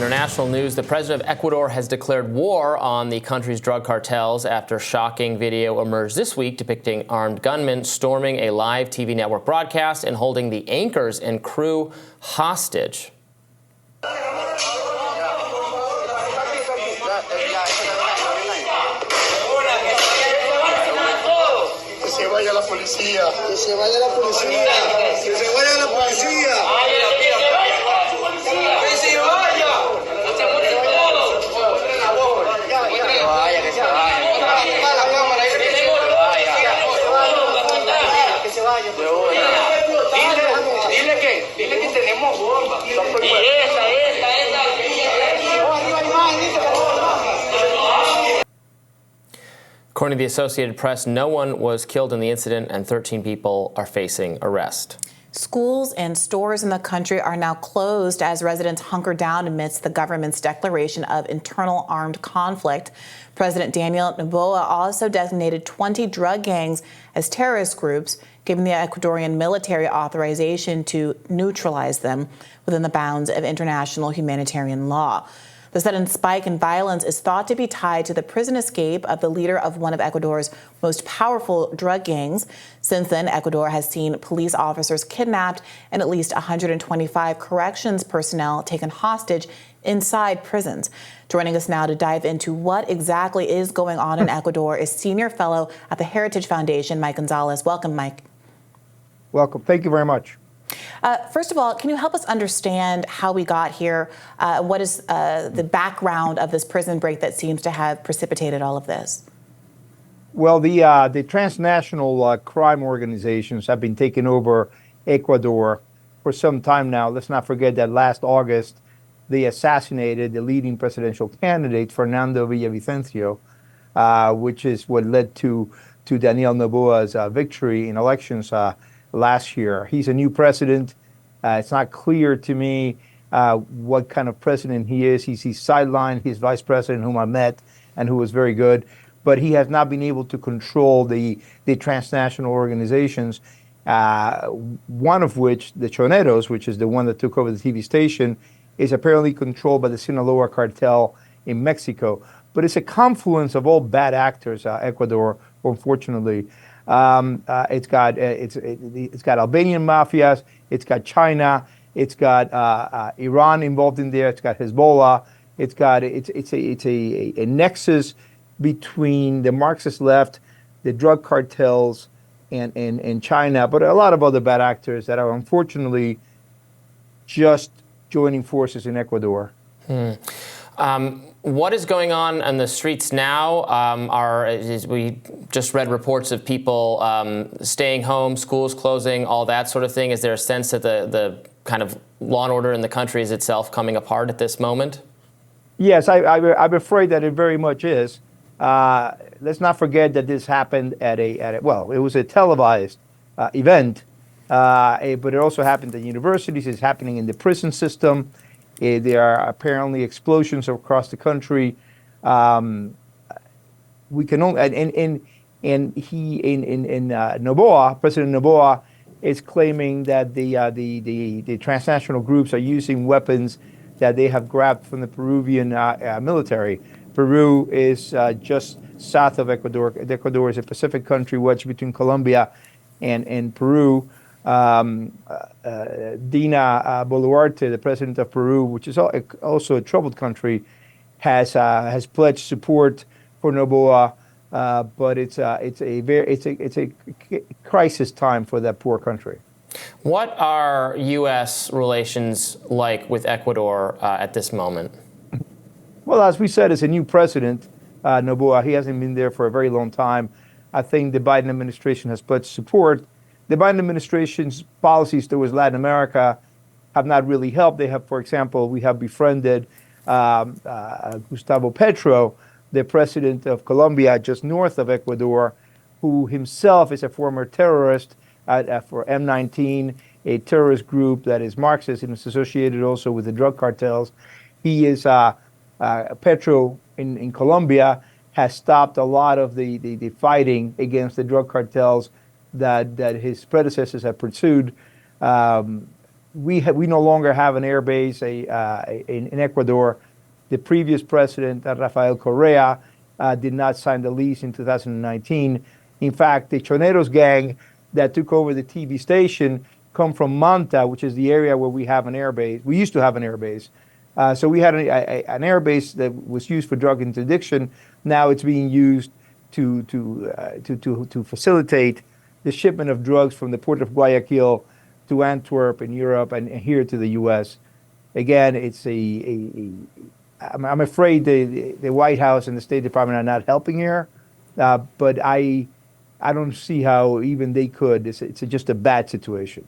international news, the president of Ecuador has declared war on the country's drug cartels after shocking video emerged this week depicting armed gunmen storming a live TV network broadcast and holding the anchors and crew hostage. According to the Associated Press, no one was killed in the incident and 13 people are facing arrest. Schools and stores in the country are now closed as residents hunker down amidst the government's declaration of internal armed conflict. President Daniel Noboa also designated 20 drug gangs as terrorist groups, giving the Ecuadorian military authorization to neutralize them within the bounds of international humanitarian law. The sudden spike in violence is thought to be tied to the prison escape of the leader of one of Ecuador's most powerful drug gangs. Since then, Ecuador has seen police officers kidnapped and at least 125 corrections personnel taken hostage inside prisons. Joining us now to dive into what exactly is going on in Ecuador is senior fellow at the Heritage Foundation, Mike Gonzalez. Welcome, Mike. Welcome. Thank you very much. First of all, can you help us understand how we got here? What is the background of this prison break that seems to have precipitated all of this? Well, the transnational crime organizations have been taking over Ecuador for some time now. Let's not forget that last August, they assassinated the leading presidential candidate, Fernando Villavicencio, which is what led to Daniel Noboa's victory in elections last year. He's a new president. It's not clear to me what kind of president he is. He's sidelined his vice president, whom I met and who was very good, but he has not been able to control the transnational organizations, one of which, the Choneros, which is the one that took over the TV station, is apparently controlled by the Sinaloa cartel in Mexico. But it's a confluence of all bad actors, Ecuador, unfortunately. It's got Albanian mafias, it's got China, it's got Iran involved in there, it's got Hezbollah, it's a nexus between the Marxist left, the drug cartels, and China, but a lot of other bad actors that are unfortunately just joining forces in Ecuador. What is going on the streets now? We just read reports of people staying home, schools closing, all that sort of thing. Is there a sense that the kind of law and order in the country is itself coming apart at this moment? Yes, I'm afraid that it very much is. Let's not forget that this happened at it was a televised event, but it also happened at universities. It's happening in the prison system. There are apparently explosions across the country. We can only Noboa, President Noboa, is claiming that the transnational groups are using weapons that they have grabbed from the Peruvian military. Peru is just south of Ecuador. Ecuador is a Pacific country wedged between Colombia and Peru. Dina Boluarte, the president of Peru, which is also a troubled country, has pledged support for Noboa, but it's a crisis time for that poor country. What are U.S. relations like with Ecuador at this moment? Well, as we said, as a new president, Noboa, he hasn't been there for a very long time. I think the Biden administration has pledged support. The Biden administration's policies towards Latin America have not really helped. They have, for example, we have befriended Gustavo Petro, the president of Colombia, just north of Ecuador, who himself is a former terrorist for M19, a terrorist group that is Marxist and is associated also with the drug cartels. He is, Petro in Colombia has stopped a lot of the fighting against the drug cartels that his predecessors have pursued. we no longer have an air base in Ecuador. The previous president, Rafael Correa, did not sign the lease in 2019. In fact, the Choneros gang that took over the TV station come from Manta, which is the area where we have an air base. We used to have an air base. So we had an air base that was used for drug interdiction. Now it's being used to facilitate the shipment of drugs from the port of Guayaquil to Antwerp in Europe and here to the U.S. Again, it's I'm afraid the White House and the State Department are not helping here, but I don't see how even they could. It's just a bad situation.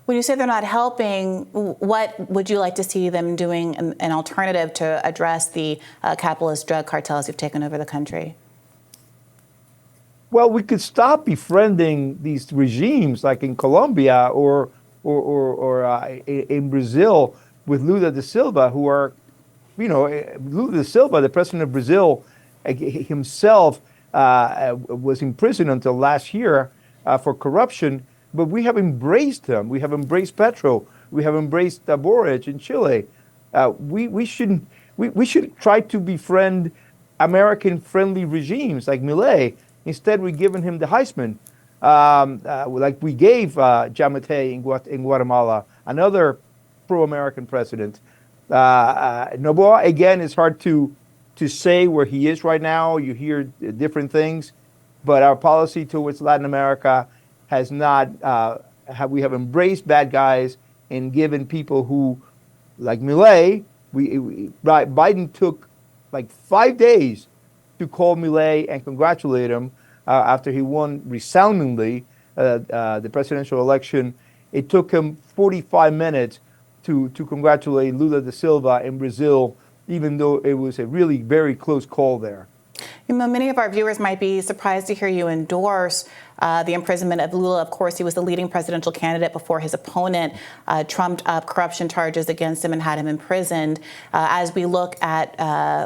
When you say they're not helping, what would you like to see them doing an alternative to address the capitalist drug cartels who've taken over the country? Well, we could stop befriending these regimes like in Colombia or in Brazil with Lula da Silva, who are, Lula da Silva, the president of Brazil, himself was in prison until last year for corruption. But we have embraced him. We have embraced Petro. We have embraced Boric in Chile. We should try to befriend American-friendly regimes like Milei. Instead, we're giving him the Heisman, like we gave Giammattei in Guatemala, another pro-American president. Noboa, again, it's hard to say where he is right now. You hear different things, but our policy towards Latin America has not. We have embraced bad guys and given people who, like Milei, Biden took like 5 days to call Milei and congratulate him after he won resoundingly the presidential election. It took him 45 minutes to congratulate Lula da Silva in Brazil, even though it was a really very close call there. Many of our viewers might be surprised to hear you endorse the imprisonment of Lula. Of course, he was the leading presidential candidate before his opponent trumped up corruption charges against him and had him imprisoned. As we look at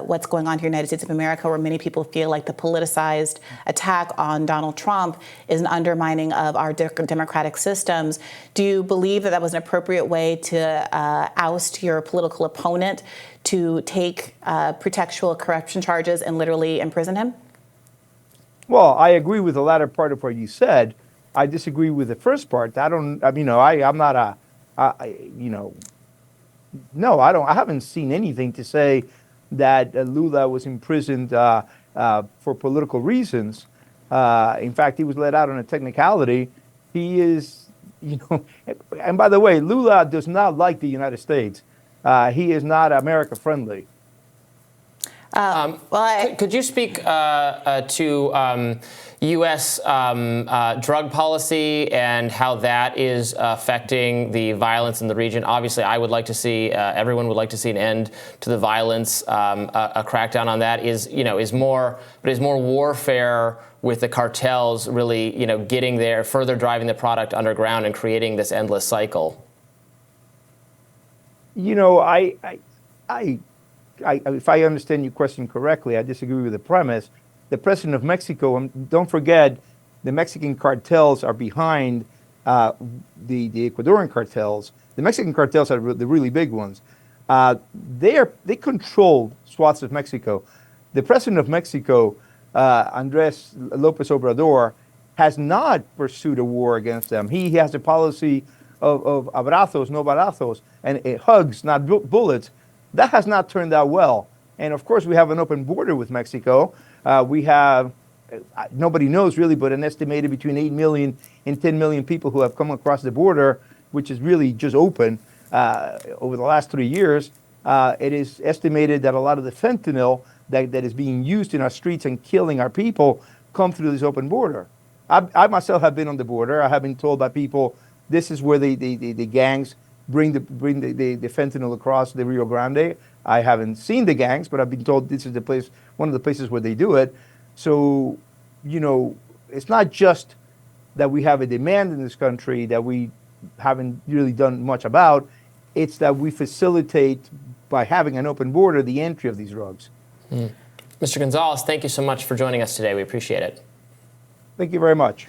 what's going on here in the United States of America, where many people feel like the politicized attack on Donald Trump is an undermining of our democratic systems, do you believe that that was an appropriate way to oust your political opponent, to take pretextual corruption charges and literally imprison him? Well, I agree with the latter part of what you said. I disagree with the first part. I'm not no, I haven't seen anything to say that Lula was imprisoned for political reasons. In fact, he was let out on a technicality. He is, and by the way, Lula does not like the United States. He is not America friendly. Could you speak to U.S. drug policy and how that is affecting the violence in the region? Obviously, I would like to see, everyone would like to see an end to the violence. A crackdown on that is more warfare with the cartels really, getting there, further driving the product underground and creating this endless cycle. If I understand your question correctly, I disagree with the premise. The president of Mexico, don't forget, the Mexican cartels are behind the Ecuadorian cartels. The Mexican cartels are the really big ones. They control swaths of Mexico. The president of Mexico, Andrés López Obrador, has not pursued a war against them. He has a policy of abrazos, no balazos, and hugs, not bullets. That has not turned out well. And of course, we have an open border with Mexico. We have, nobody knows really, but an estimated between 8 million and 10 million people who have come across the border, which is really just open over the last 3 years. It is estimated that a lot of the fentanyl that is being used in our streets and killing our people come through this open border. I myself have been on the border. I have been told by people this is where the gangs bring the fentanyl across the Rio Grande. I haven't seen the gangs, but I've been told this is the place, one of the places where they do it. So, it's not just that we have a demand in this country that we haven't really done much about. It's that we facilitate, by having an open border, the entry of these drugs. Mr. Gonzalez, thank you so much for joining us today. We appreciate it. Thank you very much.